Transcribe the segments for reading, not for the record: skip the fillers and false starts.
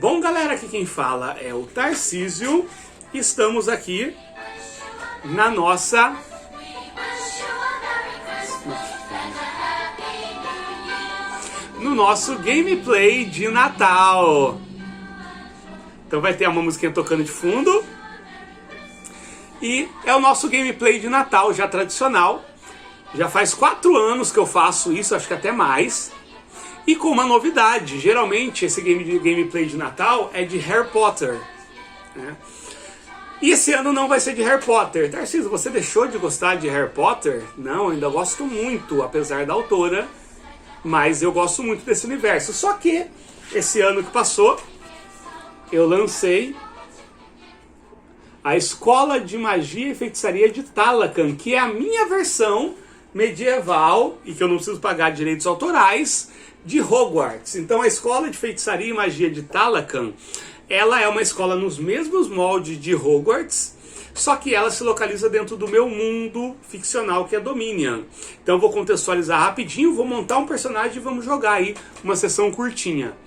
Bom, galera, aqui quem fala é o Tarcísio. Estamos aqui na nossa... no nosso gameplay de Natal. Então vai ter uma musiquinha tocando de fundo. E é o nosso gameplay de Natal, já tradicional. Já faz 4 anos que eu faço isso, acho que até mais. E com uma novidade, geralmente esse gameplay de Natal é de Harry Potter, né? E esse ano não vai ser de Harry Potter. Tarcísio, você deixou de gostar de Harry Potter? Não, ainda gosto muito, apesar da autora, mas eu gosto muito desse universo. Só que esse ano que passou, eu lancei a Escola de Magia e Feitiçaria de Talakan, que é a minha versão medieval, e que eu não preciso pagar direitos autorais, de Hogwarts. Então a Escola de Feitiçaria e Magia de Talakan, ela é uma escola nos mesmos moldes de Hogwarts, só que ela se localiza dentro do meu mundo ficcional, que é Dominion. Então eu vou contextualizar rapidinho, vou montar um personagem e vamos jogar aí uma sessão curtinha.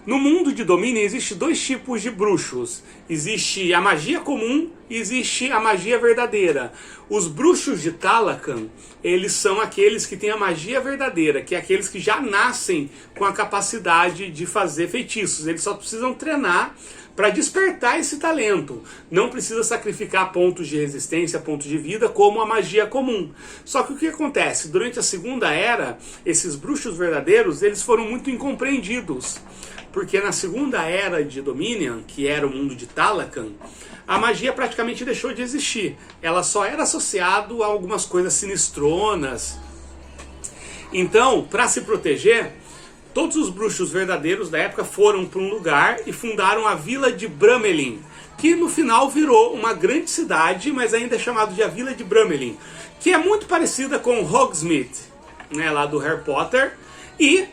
No mundo de Dominion existe 2 tipos de bruxos. Existe a magia comum e existe a magia verdadeira. Os bruxos de Talakan, eles são aqueles que têm a magia verdadeira, que é aqueles que já nascem com a capacidade de fazer feitiços. Eles só precisam treinar para despertar esse talento. Não precisa sacrificar pontos de resistência, pontos de vida, como a magia comum. Só que o que acontece? Durante a Segunda Era, esses bruxos verdadeiros, eles foram muito incompreendidos. Porque na Segunda Era de Dominion, que era o mundo de Talakan, a magia praticamente deixou de existir. Ela só era associada a algumas coisas sinistronas. Então, para se proteger, todos os bruxos verdadeiros da época foram para um lugar e fundaram a Vila de Bramelin, que no final virou uma grande cidade, mas ainda é chamado de a Vila de Bramelin, que é muito parecida com Hogsmeade, né, lá do Harry Potter. E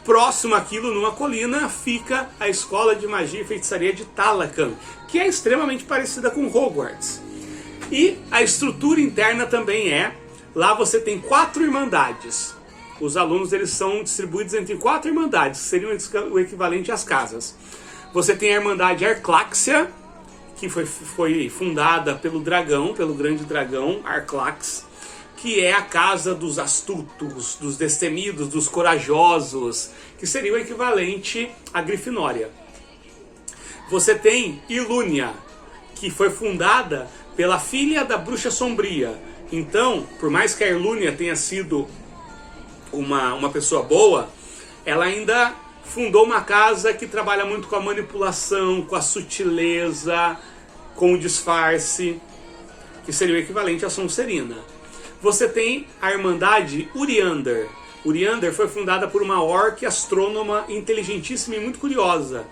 próximo àquilo, numa colina, fica a Escola de Magia e Feitiçaria de Talakan, que é extremamente parecida com Hogwarts. E a estrutura interna também é... Lá você tem 4 irmandades. Os alunos eles são distribuídos entre 4 irmandades, que seriam o equivalente às casas. Você tem a Irmandade Arcláxia, que foi fundada pelo dragão, pelo grande dragão Arclax, que é a casa dos astutos, dos destemidos, dos corajosos, que seria o equivalente à Grifinória. Você tem Ilúnia, que foi fundada pela filha da Bruxa Sombria. Então, por mais que a Ilúnia tenha sido uma pessoa boa, ela ainda fundou uma casa que trabalha muito com a manipulação, com a sutileza, com o disfarce, que seria o equivalente à Sonserina. Você tem a Irmandade Uriander. Uriander foi fundada por uma orc astrônoma inteligentíssima e muito curiosa.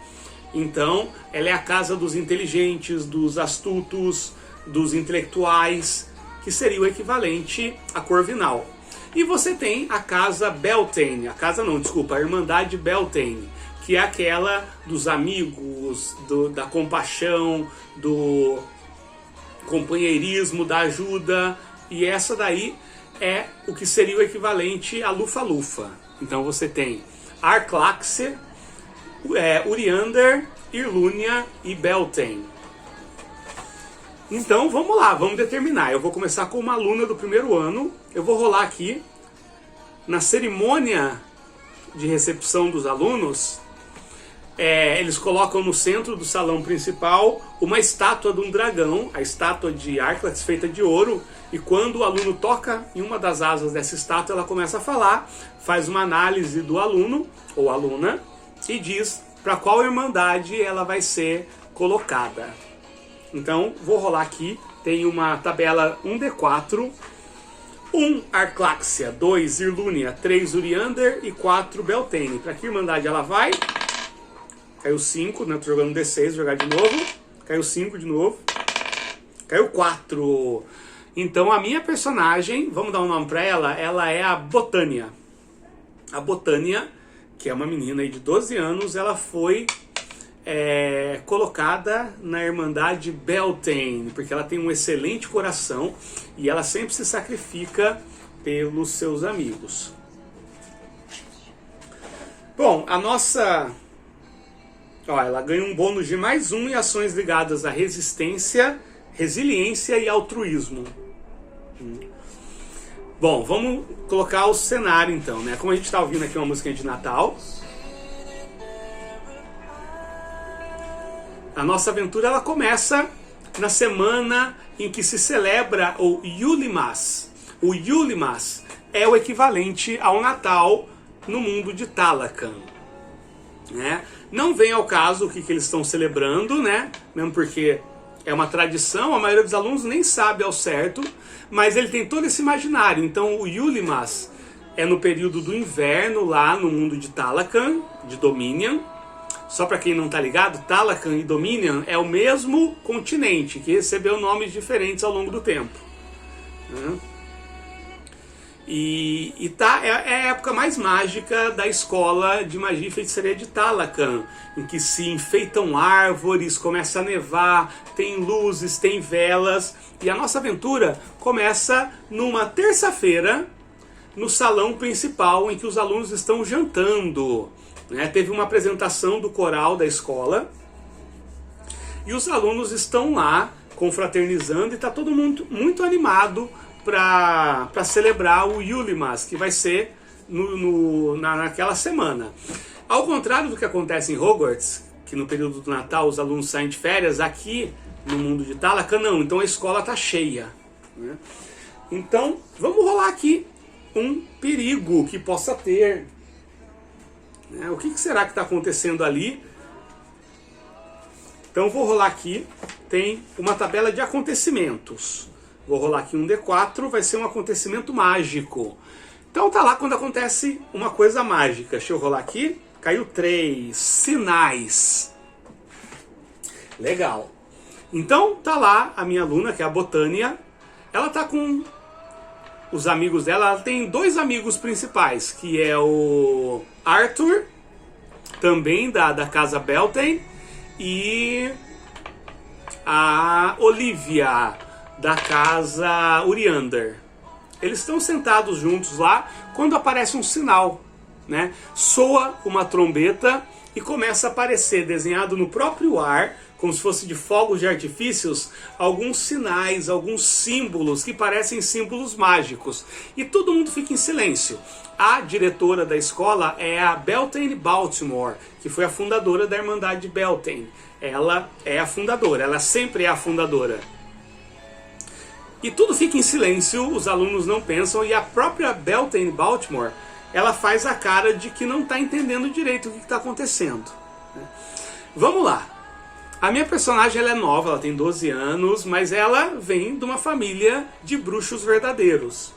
Então, ela é a casa dos inteligentes, dos astutos, dos intelectuais, que seria o equivalente à Corvinal. E você tem a casa Beltane, a Irmandade Beltane, que é aquela dos amigos, da compaixão, do companheirismo, da ajuda. E essa daí é o que seria o equivalente a Lufa-Lufa. Então você tem Arclaxe, Uriander, Ilúnia e Beltane. Então vamos lá, vamos determinar. Eu vou começar com uma aluna do primeiro ano. Eu vou rolar aqui. Na cerimônia de recepção dos alunos, eles colocam no centro do salão principal uma estátua de um dragão, a estátua de Arclax feita de ouro. E quando o aluno toca em uma das asas dessa estátua, ela começa a falar, faz uma análise do aluno ou aluna e diz para qual irmandade ela vai ser colocada. Então, vou rolar aqui, tem uma tabela 1d4, 1 Arcláxia, 2 Ilúnia, 3 Uriander e 4 Beltane. Para que irmandade ela vai? Caiu 5, né? Tô jogando D6, vou jogar de novo. Caiu 5 de novo. Caiu 4. Então a minha personagem, vamos dar um nome para ela é a Botânia. A Botânia, que é uma menina aí de 12 anos, ela foi colocada na Irmandade Beltane, porque ela tem um excelente coração e ela sempre se sacrifica pelos seus amigos. Bom, a nossa Ó, ela ganha um bônus de mais 1 em ações ligadas à resistência, resiliência e altruísmo. Bom, vamos colocar o cenário então, né? Como a gente está ouvindo aqui uma música de Natal, a nossa aventura ela começa na semana em que se celebra o Yulimas. O Yulimas é o equivalente ao Natal no mundo de Talocan, né? Não vem ao caso o que eles estão celebrando, né? Mesmo porque é uma tradição, a maioria dos alunos nem sabe ao certo, mas ele tem todo esse imaginário. Então o Yulimas é no período do inverno lá no mundo de Talocan, de Dominion. Só para quem não tá ligado, Talocan e Dominion é o mesmo continente, que recebeu nomes diferentes ao longo do tempo, né? É a época mais mágica da escola de magia e feitiçaria de Talocan, em que se enfeitam árvores, começa a nevar, tem luzes, tem velas. E a nossa aventura começa numa terça-feira, no salão principal, em que os alunos estão jantando, né? Teve uma apresentação do coral da escola, e os alunos estão lá confraternizando, e está todo mundo muito animado para celebrar o Yulimas, que vai ser naquela semana. Ao contrário do que acontece em Hogwarts, que no período do Natal os alunos saem de férias, aqui no mundo de Talocan não, então a escola está cheia, né? Então vamos rolar aqui um perigo que possa ter, né? O que será que está acontecendo ali? Então vou rolar aqui, tem uma tabela de acontecimentos. Vou rolar aqui um D4, vai ser um acontecimento mágico. Então tá lá quando acontece uma coisa mágica. Deixa eu rolar aqui. Caiu 3. Sinais. Legal. Então tá lá a minha aluna, que é a Botânia. Ela tá com os amigos dela. Ela tem 2 amigos principais, que é o Arthur, também da casa Beltane, e a Olivia, da casa Uriander. Eles estão sentados juntos lá quando aparece um sinal, né? Soa uma trombeta e começa a aparecer, desenhado no próprio ar, como se fosse de fogos de artifícios, alguns sinais, alguns símbolos que parecem símbolos mágicos. E todo mundo fica em silêncio. A diretora da escola é a Beltane Baltimore, que foi a fundadora da Irmandade Beltane. Ela é a fundadora, ela sempre é a fundadora. E tudo fica em silêncio, os alunos não pensam, e a própria Beltane Baltimore, ela faz a cara de que não está entendendo direito o que está acontecendo. Vamos lá. A minha personagem ela é nova, ela tem 12 anos, mas ela vem de uma família de bruxos verdadeiros.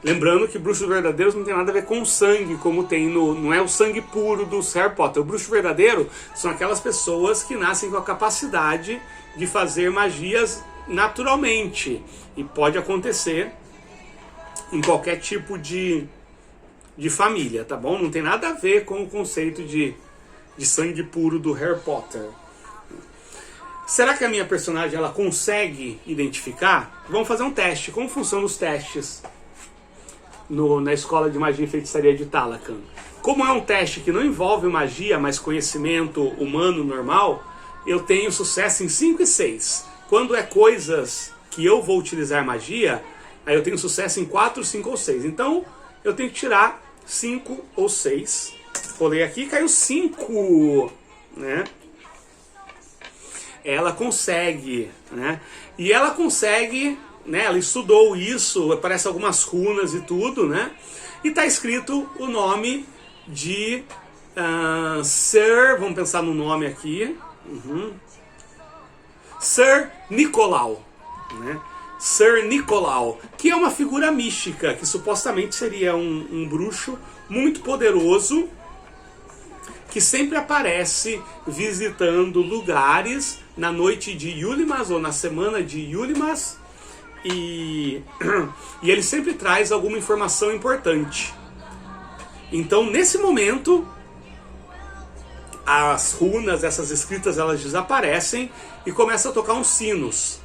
Lembrando que bruxos verdadeiros não tem nada a ver com sangue, como tem não é o sangue puro dos Harry Potter. O bruxo verdadeiro são aquelas pessoas que nascem com a capacidade de fazer magias naturalmente, e pode acontecer em qualquer tipo de família, tá bom? Não tem nada a ver com o conceito de sangue puro do Harry Potter. Será que a minha personagem ela consegue identificar? Vamos fazer um teste. Como funcionam os testes na escola de magia e feitiçaria de Talocan? Como é um teste que não envolve magia, mas conhecimento humano normal, eu tenho sucesso em 5 e 6. Quando é coisas que eu vou utilizar magia, aí eu tenho sucesso em 4, 5 ou 6. Então eu tenho que tirar 5 ou 6. Rolei aqui, caiu 5, né? Ela consegue, né? E ela consegue, né? Ela estudou isso, aparece algumas runas e tudo, né? E tá escrito o nome de Sir, vamos pensar no nome aqui. Sir Nicolau, né? Sir Nicolau, que é uma figura mística, que supostamente seria um bruxo muito poderoso, que sempre aparece visitando lugares na noite de Yulimas ou na semana de Yulimas, e ele sempre traz alguma informação importante. Então, nesse momento, as runas, essas escritas, elas desaparecem e começam a tocar uns sinos.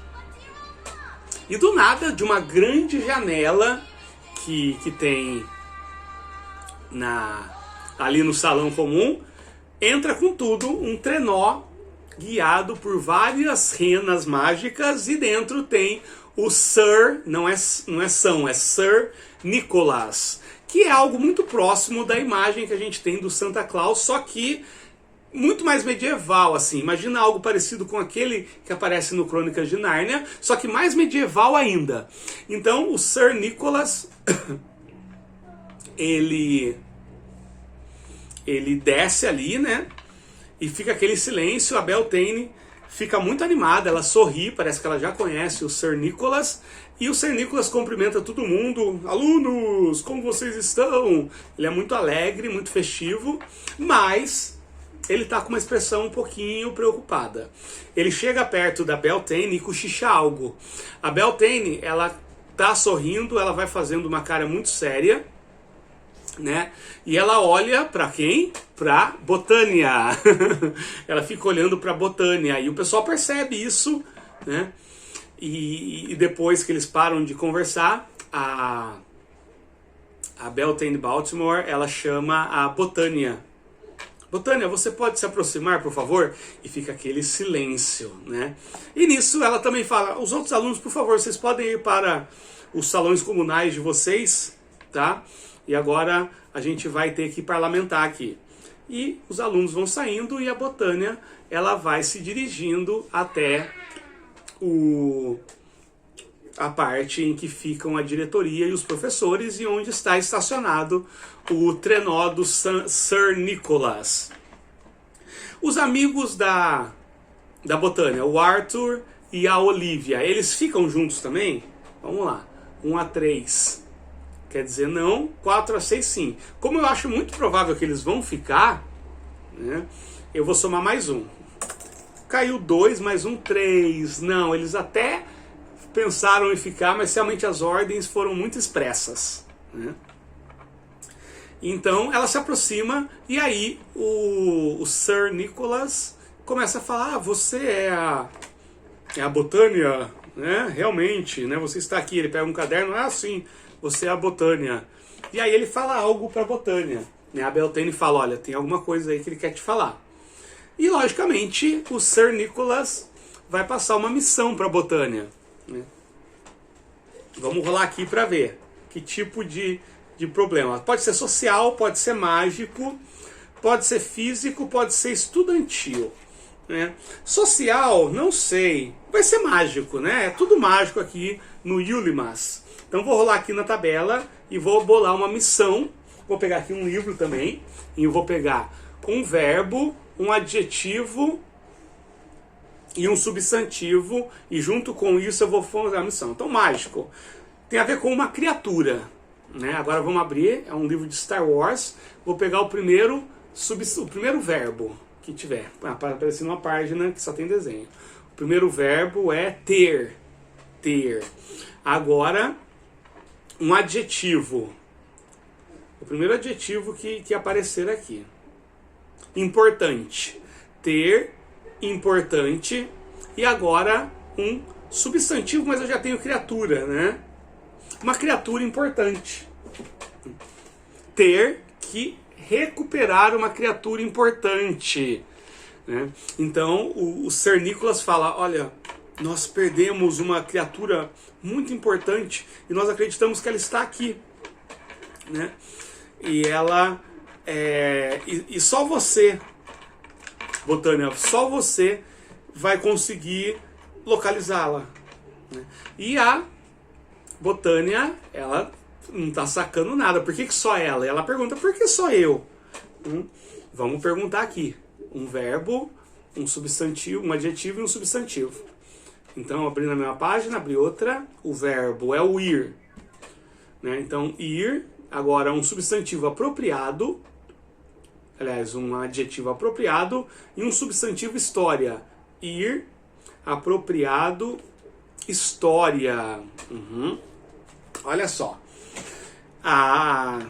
E do nada, de uma grande janela que tem ali no salão comum, entra com tudo um trenó guiado por várias renas mágicas e dentro tem o Sir, não é Sir Nicholas, que é algo muito próximo da imagem que a gente tem do Santa Claus, só que muito mais medieval, assim. Imagina algo parecido com aquele que aparece no Crônicas de Nárnia, só que mais medieval ainda. Então, o Sir Nicholas, ele desce ali, né? E fica aquele silêncio. A Beltane fica muito animada, ela sorri, parece que ela já conhece o Sir Nicholas. E o Sir Nicholas cumprimenta todo mundo. Alunos, como vocês estão? Ele é muito alegre, muito festivo, mas ele está com uma expressão um pouquinho preocupada. Ele chega perto da Beltane e cochicha algo. A Beltane, ela tá sorrindo, ela vai fazendo uma cara muito séria, né? E ela olha para quem? Para Botânia. Ela fica olhando para Botânia e o pessoal percebe isso, né? E depois que eles param de conversar, a Beltane Baltimore, ela chama a Botânia. Botânia, você pode se aproximar, por favor? E fica aquele silêncio, né? E nisso ela também fala, os outros alunos, por favor, vocês podem ir para os salões comunais de vocês, tá? E agora a gente vai ter que parlamentar aqui. E os alunos vão saindo e a Botânia, ela vai se dirigindo até a parte em que ficam a diretoria e os professores e onde está estacionado o trenó do Sir Nicholas. Os amigos da Botânia, o Arthur e a Olivia, eles ficam juntos também? Vamos lá, 1 a 3. Quer dizer não, 4 a 6 sim. Como eu acho muito provável que eles vão ficar, né, eu vou somar mais um. Caiu 2, mais um 3. Não, eles até pensaram em ficar, mas realmente as ordens foram muito expressas, né? Então ela se aproxima e aí o Sir Nicholas começa a falar, você é a Botânia, né? Realmente, né? Você está aqui. Ele pega um caderno, sim, você é a Botânia. E aí ele fala algo para a Botânia, né? A Beltane fala, olha, tem alguma coisa aí que ele quer te falar. E logicamente o Sir Nicholas vai passar uma missão para a Botânia, né? Vamos rolar aqui para ver que tipo de problema. Pode ser social, pode ser mágico, pode ser físico, pode ser estudantil, né? Social, não sei. Vai ser mágico, né? É tudo mágico aqui no Yulimas. Então vou rolar aqui na tabela e vou bolar uma missão. Vou pegar aqui um livro também e eu vou pegar um verbo, um adjetivo e um substantivo, e junto com isso eu vou fazer a missão. Então, mágico tem a ver com uma criatura, né? Agora vamos abrir, é um livro de Star Wars. Vou pegar o primeiro verbo que tiver, aparecendo uma página que só tem desenho. O primeiro verbo é ter. Agora, um adjetivo. O primeiro adjetivo que aparecer aqui. Importante. Ter, importante. E agora um substantivo, mas eu já tenho criatura, né? Uma criatura importante. Ter que recuperar uma criatura importante, né? Então o Sir Nicholas fala, olha, nós perdemos uma criatura muito importante e nós acreditamos que ela está aqui, né? E ela e só você, Botânia, só você vai conseguir localizá-la, né? E a Botânia, ela não está sacando nada. Por que só ela? Ela pergunta, por que só eu? Vamos perguntar aqui. Um verbo, um substantivo, um adjetivo e um substantivo. Então, abrindo a mesma página, abri outra. O verbo é o ir, né? Então, ir, agora um substantivo apropriado. Aliás, um adjetivo apropriado e um substantivo história. Ir, apropriado, história. Olha só. A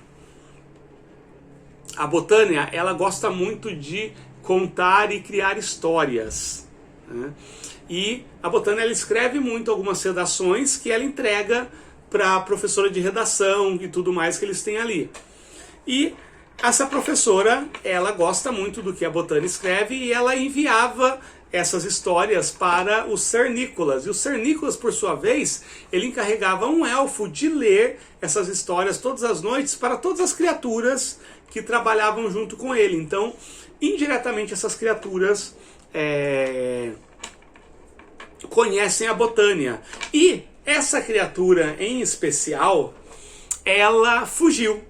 Botânia, ela gosta muito de contar e criar histórias, né? E a Botânia, ela escreve muito algumas redações que ela entrega para a professora de redação e tudo mais que eles têm ali. E essa professora, ela gosta muito do que a Botânia escreve e ela enviava essas histórias para o Sir Nicholas. E o Sir Nicholas, por sua vez, ele encarregava um elfo de ler essas histórias todas as noites para todas as criaturas que trabalhavam junto com ele. Então, indiretamente, essas criaturas conhecem a Botânia. E essa criatura em especial, ela fugiu.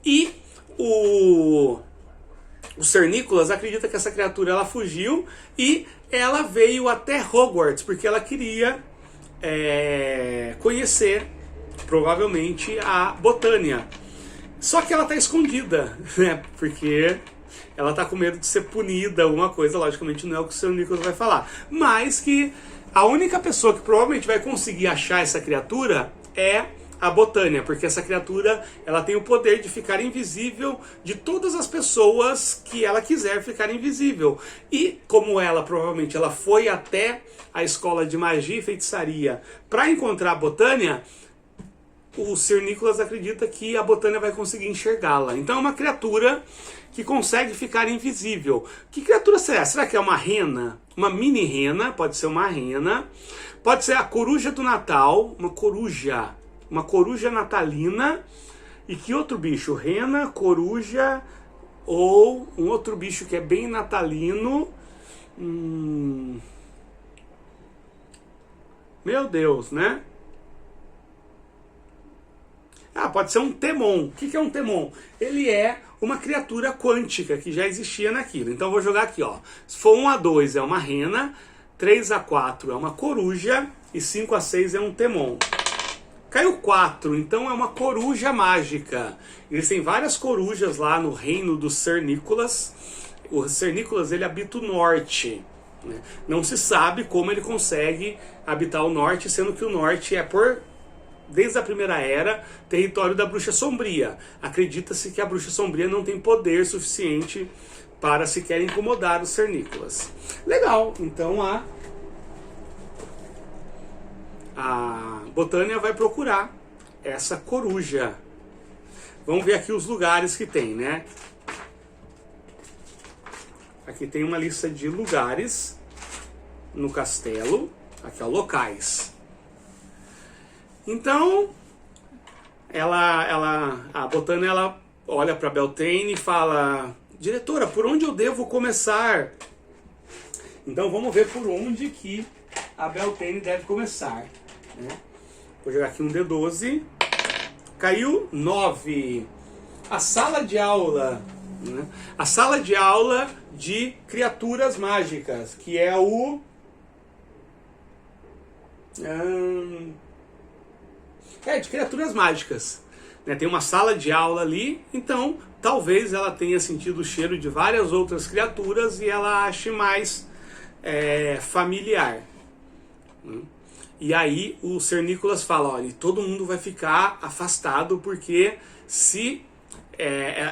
E o Sir Nicholas acredita que essa criatura ela fugiu e ela veio até Hogwarts porque ela queria conhecer, provavelmente, a Botânia. Só que ela está escondida, né? Porque ela está com medo de ser punida, alguma coisa. Logicamente não é o que o Sir Nicholas vai falar. Mas que a única pessoa que provavelmente vai conseguir achar essa criatura é a Botânia, porque essa criatura ela tem o poder de ficar invisível de todas as pessoas que ela quiser ficar invisível. E como ela provavelmente ela foi até a escola de magia e feitiçaria para encontrar a Botânia, o Sir Nicholas acredita que a Botânia vai conseguir enxergá-la. Então é uma criatura que consegue ficar invisível. Que criatura será? Será que é uma rena? Uma mini rena? Pode ser uma rena. Pode ser a coruja do Natal, uma coruja natalina. E que outro bicho? Rena, coruja ou um outro bicho que é bem natalino. Meu Deus, né? Pode ser um Temon. O que é um Temon? Ele é uma criatura quântica que já existia naquilo. Então eu vou jogar aqui, ó. Se for 1 a 2 é uma rena, 3 a 4 é uma coruja e 5 a 6 é um Temon. Caiu 4, então é uma coruja mágica. Existem várias corujas lá no reino do Sir Nicholas. O Sir Nicholas ele habita o norte. Né? Não se sabe como ele consegue habitar o norte, sendo que o norte é desde a Primeira Era, território da Bruxa Sombria. Acredita-se que a Bruxa Sombria não tem poder suficiente para sequer incomodar o Sir Nicholas. Legal, então a Botânia vai procurar essa coruja. Vamos ver aqui os lugares que tem, né? Aqui tem uma lista de lugares no castelo. Aqui, ó, locais. Então, a Botânia ela olha para Beltane e fala: diretora, por onde eu devo começar? Então vamos ver por onde que a Beltane deve começar. Né? Vou jogar aqui um D12. Caiu 9. A sala de aula. Né? A sala de aula de criaturas mágicas, que é o... de criaturas mágicas. Né? Tem uma sala de aula ali, então talvez ela tenha sentido o cheiro de várias outras criaturas e ela ache mais familiar. E aí o Sir Nicholas fala: olha, todo mundo vai ficar afastado porque se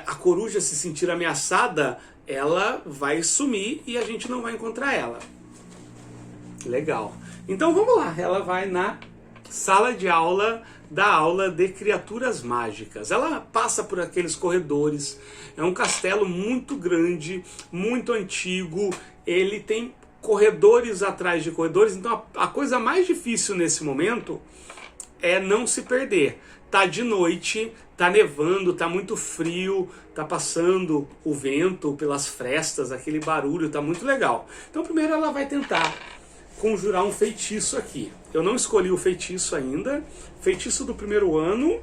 a coruja se sentir ameaçada, ela vai sumir e a gente não vai encontrar ela. Legal. Então vamos lá, ela vai na sala de aula da aula de criaturas mágicas. Ela passa por aqueles corredores, é um castelo muito grande, muito antigo, ele tem corredores atrás de corredores, então a coisa mais difícil nesse momento é não se perder. Tá de noite, tá nevando, tá muito frio, tá passando o vento pelas frestas, aquele barulho, tá muito legal. Então primeiro ela vai tentar conjurar um feitiço aqui. Eu não escolhi o feitiço ainda. Feitiço do primeiro ano.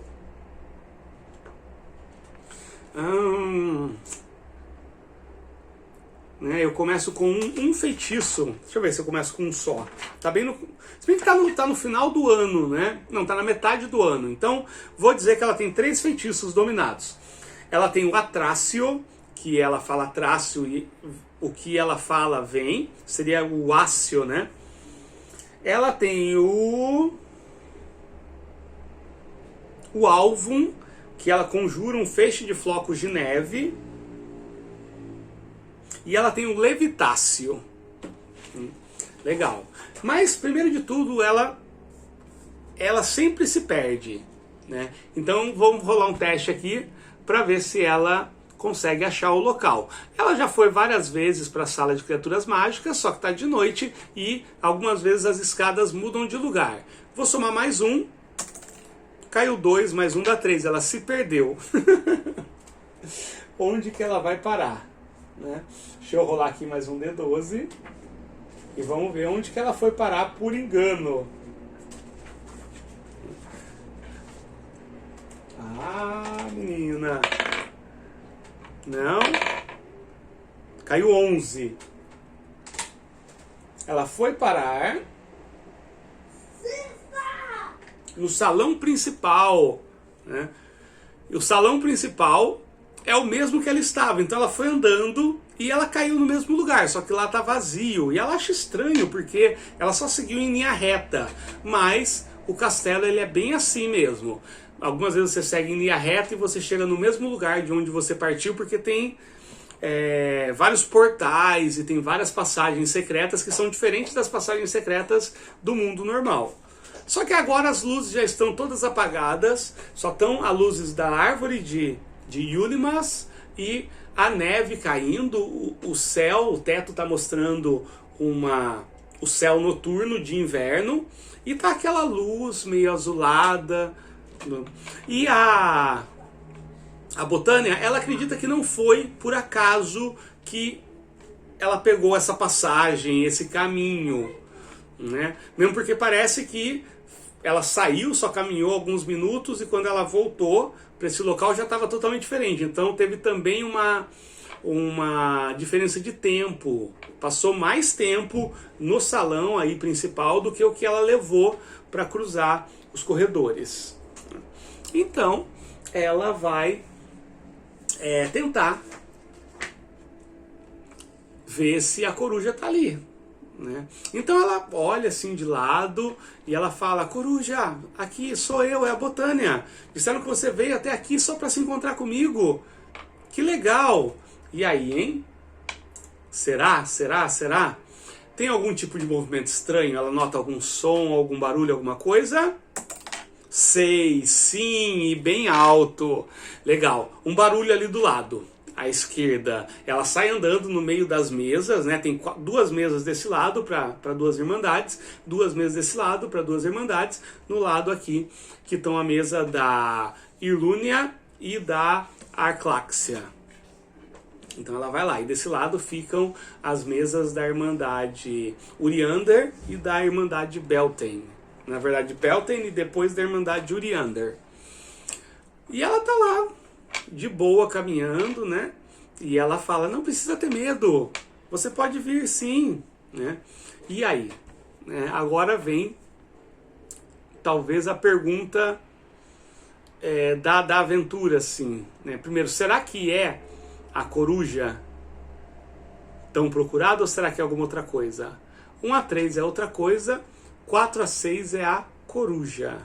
Eu começo com um feitiço. Deixa eu ver se eu começo com um só. Tá bem no... Se bem que tá no final do ano, né? Não, tá na metade do ano. Então, vou dizer que ela tem 3 feitiços dominados. Ela tem o Atrácio, que ela fala Atrácio e o que ela fala vem. Seria o Ácio, né? Ela tem o Alvum, que ela conjura um feixe de flocos de neve. E ela tem o Levitácio. Legal. Mas, primeiro de tudo, ela sempre se perde. Né? Então, vamos rolar um teste aqui para ver se ela consegue achar o local. Ela já foi várias vezes para a sala de criaturas mágicas, só que está de noite e algumas vezes as escadas mudam de lugar. Vou somar mais um. Caiu 2, mais um dá 3. Ela se perdeu. Onde que ela vai parar? Né? Deixa eu rolar aqui mais um D12. E vamos ver onde que ela foi parar por engano. Ah, menina. Não. Caiu 11. Ela foi parar no salão principal, né? E o salão principal é o mesmo que ela estava. Então ela foi andando e ela caiu no mesmo lugar, só que lá tá vazio. E ela acha estranho porque ela só seguiu em linha reta. Mas o castelo ele é bem assim mesmo. Algumas vezes você segue em linha reta e você chega no mesmo lugar de onde você partiu, porque tem vários portais e tem várias passagens secretas que são diferentes das passagens secretas do mundo normal. Só que agora as luzes já estão todas apagadas, só estão as luzes da árvore de Yulimas e a neve caindo, o céu, o teto está mostrando o céu noturno de inverno e tá aquela luz meio azulada. E a Botânia, ela acredita que não foi por acaso que ela pegou essa passagem, esse caminho, né? Mesmo porque parece que ela saiu, só caminhou alguns minutos e quando ela voltou para esse local já estava totalmente diferente. Então teve também uma diferença de tempo. Passou mais tempo no salão aí principal do que o que ela levou para cruzar os corredores. Então ela vai tentar ver se a coruja está ali, né? Então ela olha assim de lado e ela fala: coruja, aqui sou eu, é a Botânia. Disseram que você veio até aqui só para se encontrar comigo. Que legal! E aí, hein? Será? Tem algum tipo de movimento estranho? Ela nota algum som, algum barulho, alguma coisa? Sei, sim, e bem alto. Legal. Um barulho ali do lado, à esquerda. Ela sai andando no meio das mesas, né? Tem duas mesas desse lado para duas irmandades, duas mesas desse lado para duas irmandades. No lado aqui, que estão a mesa da Irlúnia e da Arcláxia. Então ela vai lá, e desse lado ficam as mesas da Irmandade Uriander e da Irmandade Beltane. Na verdade, Beltane e depois da Irmandade Uriander. E ela tá lá, de boa, caminhando, né? E ela fala: não precisa ter medo, você pode vir sim, né? E aí? Agora vem, talvez, a pergunta da aventura, assim, né? Primeiro, será que é a coruja tão procurada ou será que é alguma outra coisa? 1 a 3 é outra coisa, 4 a 6 é a coruja.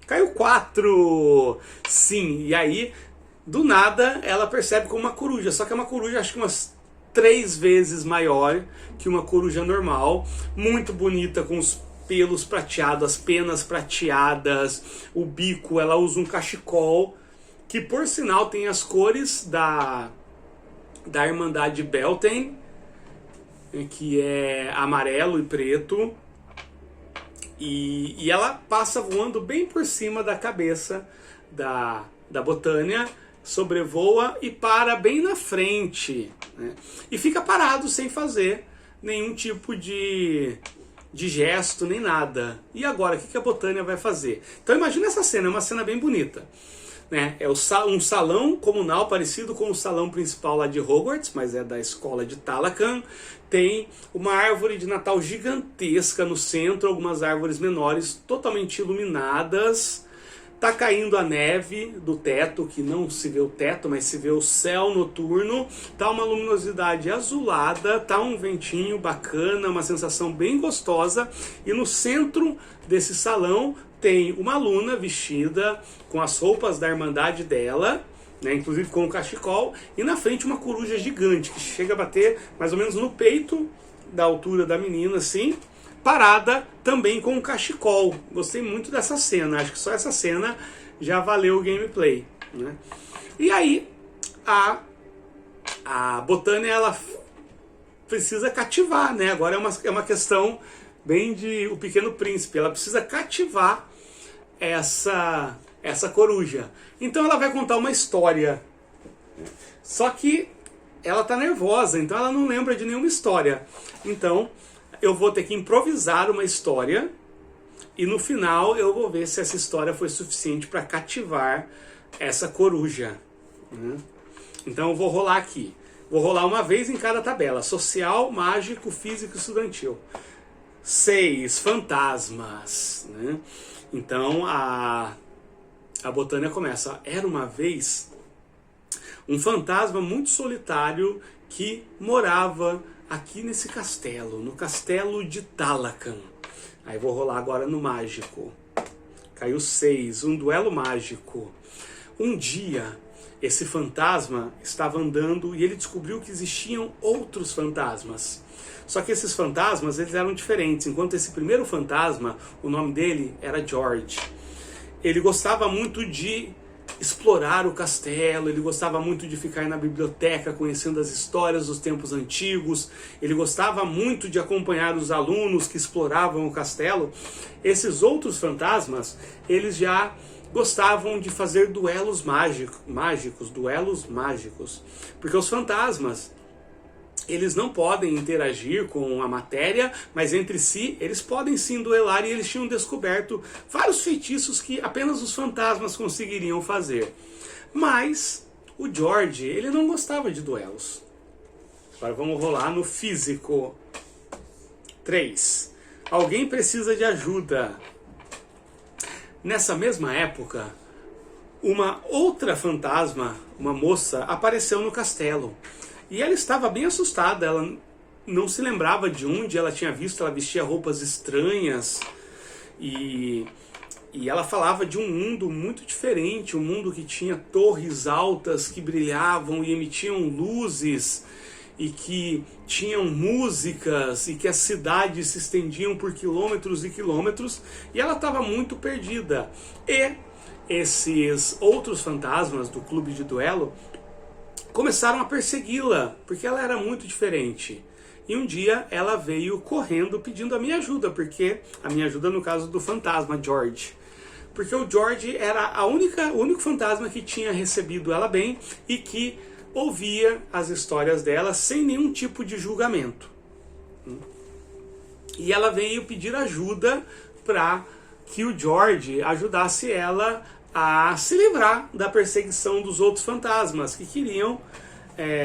Caiu 4! Sim, e aí, do nada, ela percebe como uma coruja. Só que é uma coruja, acho que umas 3 vezes maior que uma coruja normal. Muito bonita, com os pelos prateados, as penas prateadas, o bico, ela usa um cachecol, que por sinal tem as cores da Irmandade Beltane, que é amarelo e preto. E ela passa voando bem por cima da cabeça da Botânia, sobrevoa e para bem na frente, né? E fica parado sem fazer nenhum tipo de gesto nem nada. E agora, o que a Botânia vai fazer? Então imagina essa cena, é uma cena bem bonita, né? É um salão comunal parecido com o salão principal lá de Hogwarts, mas é da escola de Talakan. Tem uma árvore de Natal gigantesca no centro, algumas árvores menores totalmente iluminadas. Tá caindo a neve do teto, que não se vê o teto, mas se vê o céu noturno. Tá uma luminosidade azulada, tá um ventinho bacana, uma sensação bem gostosa. E no centro desse salão tem uma Luna vestida com as roupas da irmandade dela, né, inclusive com o cachecol, e na frente uma coruja gigante que chega a bater mais ou menos no peito da altura da menina, assim, parada também com o cachecol. Gostei muito dessa cena, acho que só essa cena já valeu o gameplay, né? E aí a Botânia, ela precisa cativar, né? Agora é uma questão bem de O Pequeno Príncipe. Ela precisa cativar essa coruja. Então ela vai contar uma história. Só que ela tá nervosa, então ela não lembra de nenhuma história. Então eu vou ter que improvisar uma história e no final eu vou ver se essa história foi suficiente para cativar essa coruja. Então eu vou rolar aqui. Vou rolar uma vez em cada tabela. Social, mágico, físico e estudantil. 6 fantasmas. Né? Então a Botânia começa. Era uma vez um fantasma muito solitário que morava aqui nesse castelo. No castelo de Talakan. Aí vou rolar agora no mágico. Caiu 6. Um duelo mágico. Um dia esse fantasma estava andando e ele descobriu que existiam outros fantasmas. Só que esses fantasmas, eles eram diferentes. Enquanto esse primeiro fantasma, o nome dele era George. Ele gostava muito de explorar o castelo, ele gostava muito de ficar na biblioteca conhecendo as histórias dos tempos antigos, ele gostava muito de acompanhar os alunos que exploravam o castelo. Esses outros fantasmas, eles já gostavam de fazer duelos mágicos, porque os fantasmas, eles não podem interagir com a matéria, mas entre si eles podem sim duelar, e eles tinham descoberto vários feitiços que apenas os fantasmas conseguiriam fazer. Mas o George, ele não gostava de duelos. Agora vamos rolar no físico. 3. Alguém precisa de ajuda. Nessa mesma época, uma outra fantasma, uma moça, apareceu no castelo. E ela estava bem assustada, ela não se lembrava de onde ela tinha visto, ela vestia roupas estranhas. E ela falava de um mundo muito diferente, um mundo que tinha torres altas que brilhavam e emitiam luzes, e que tinham músicas, e que as cidades se estendiam por quilômetros e quilômetros, e ela estava muito perdida. E esses outros fantasmas do clube de duelo começaram a persegui-la, porque ela era muito diferente. E um dia ela veio correndo pedindo a minha ajuda, porque a minha ajuda no caso do fantasma George. Porque o George era o único fantasma que tinha recebido ela bem e que ouvia as histórias dela sem nenhum tipo de julgamento. E ela veio pedir ajuda para que o George ajudasse ela a se livrar da perseguição dos outros fantasmas que queriam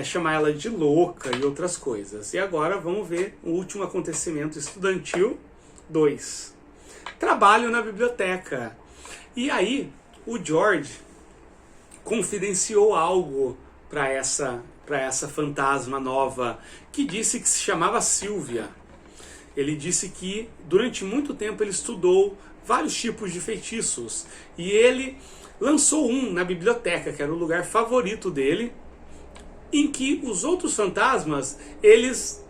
chamar ela de louca e outras coisas. E agora vamos ver o último acontecimento estudantil 2. Trabalho na biblioteca. E aí o George confidenciou algo para essa fantasma nova, que disse que se chamava Sylvia. Ele disse que durante muito tempo ele estudou vários tipos de feitiços, e ele lançou um na biblioteca, que era o lugar favorito dele, em que os outros fantasmas, eles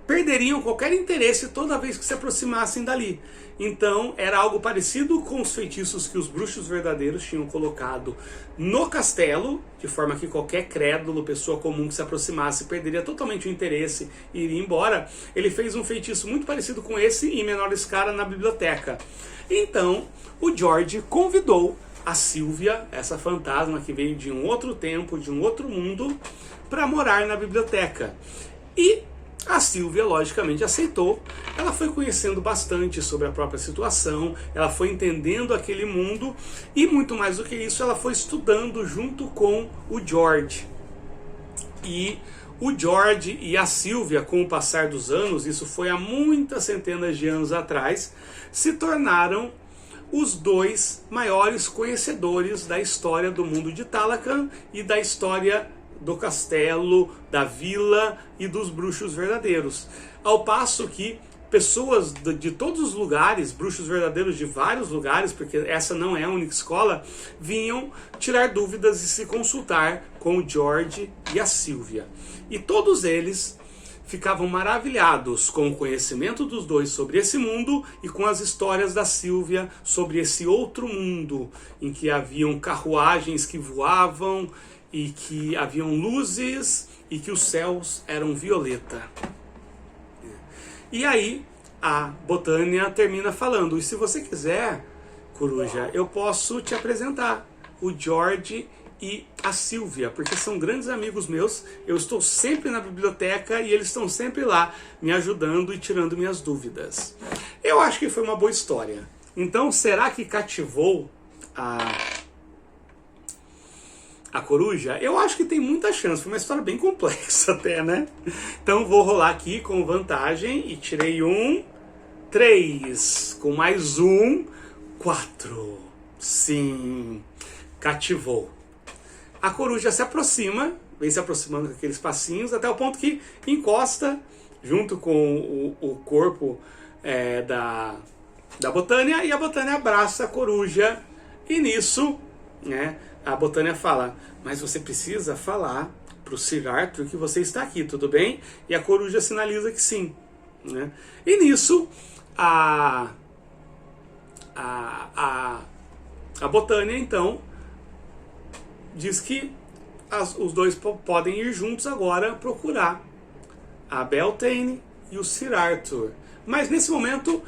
perderiam qualquer interesse toda vez que se aproximassem dali. Então era algo parecido com os feitiços que os bruxos verdadeiros tinham colocado no castelo, de forma que qualquer crédulo, pessoa comum que se aproximasse, perderia totalmente o interesse e iria embora. Ele fez um feitiço muito parecido com esse, em menor escala, na biblioteca. Então o George convidou a Sylvia, essa fantasma que veio de um outro tempo, de um outro mundo, para morar na biblioteca. E a Sylvia, logicamente, aceitou. Ela foi conhecendo bastante sobre a própria situação, ela foi entendendo aquele mundo, e muito mais do que isso, ela foi estudando junto com o George. E o George e a Sylvia, com o passar dos anos, isso foi há muitas centenas de anos atrás, se tornaram os dois maiores conhecedores da história do mundo de Talakan e da história do castelo, da vila e dos bruxos verdadeiros. Ao passo que pessoas de todos os lugares, bruxos verdadeiros de vários lugares, porque essa não é a única escola, vinham tirar dúvidas e se consultar com o George e a Sylvia. E todos eles ficavam maravilhados com o conhecimento dos dois sobre esse mundo e com as histórias da Sylvia sobre esse outro mundo, em que haviam carruagens que voavam e que haviam luzes e que os céus eram violeta. E aí a Botânia termina falando: e se você quiser, Coruja, eu posso te apresentar o George e a Silvia, porque são grandes amigos meus, eu estou sempre na biblioteca e eles estão sempre lá me ajudando e tirando minhas dúvidas. Eu acho que foi uma boa história. Então, será que cativou a Coruja? Eu acho que tem muita chance, foi uma história bem complexa até, né? Então vou rolar aqui com vantagem e tirei 3, com mais 4. Sim, cativou. A coruja se aproxima, vem se aproximando com aqueles passinhos, até o ponto que encosta junto com o corpo da Botânia, e a Botânia abraça a coruja. E nisso, né, a Botânia fala: mas você precisa falar pro Sir Arthur que você está aqui, tudo bem? E a coruja sinaliza que sim, né? E nisso, a Botânia, então, diz que os dois podem ir juntos agora procurar a Beltane e o Sir Arthur. Mas nesse momento,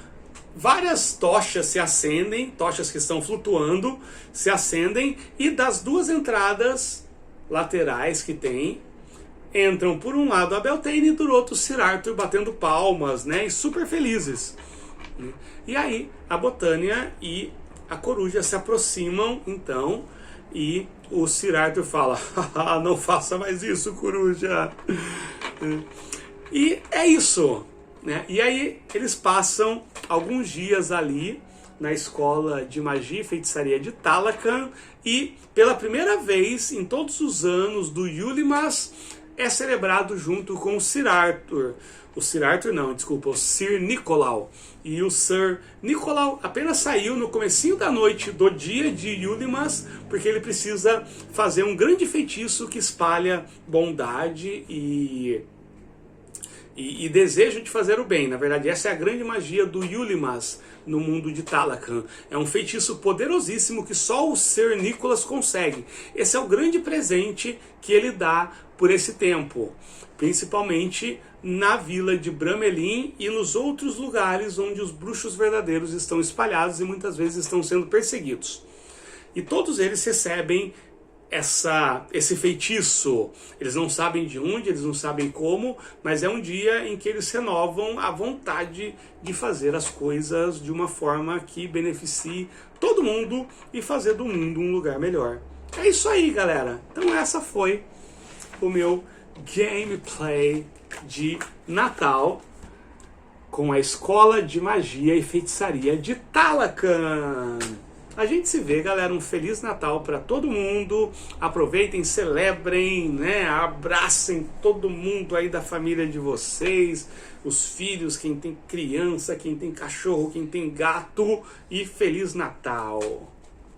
várias tochas se acendem, tochas que estão flutuando, se acendem, e das duas entradas laterais que tem, entram por um lado a Beltane e do outro o Sir Arthur batendo palmas, né, e super felizes. E aí a Botânia e a coruja se aproximam, então, e o Sir Arthur fala: não faça mais isso, coruja. E é isso, né? E aí eles passam alguns dias ali na escola de magia e feitiçaria de Talakan, e pela primeira vez em todos os anos do Yulimas é celebrado junto com o Sir Arthur. O Sir Arthur não, desculpa, o Sir Nicolau. E o Sir Nicolau apenas saiu no comecinho da noite do dia de Yulimas, porque ele precisa fazer um grande feitiço que espalha bondade e desejo de fazer o bem. Na verdade, essa é a grande magia do Yulimas no mundo de Talakan. É um feitiço poderosíssimo que só o Sir Nicholas consegue. Esse é o grande presente que ele dá por esse tempo, principalmente na vila de Bramelin e nos outros lugares onde os bruxos verdadeiros estão espalhados e muitas vezes estão sendo perseguidos. E todos eles recebem esse feitiço. Eles não sabem de onde, eles não sabem como, mas é um dia em que eles renovam a vontade de fazer as coisas de uma forma que beneficie todo mundo e fazer do mundo um lugar melhor. É isso aí, galera. Então essa foi o meu gameplay de Natal com a Escola de Magia e Feitiçaria de Talakan. A gente se vê, galera. Um Feliz Natal para todo mundo. Aproveitem, celebrem, né? Abracem todo mundo aí da família de vocês, os filhos, quem tem criança, quem tem cachorro, quem tem gato. E Feliz Natal!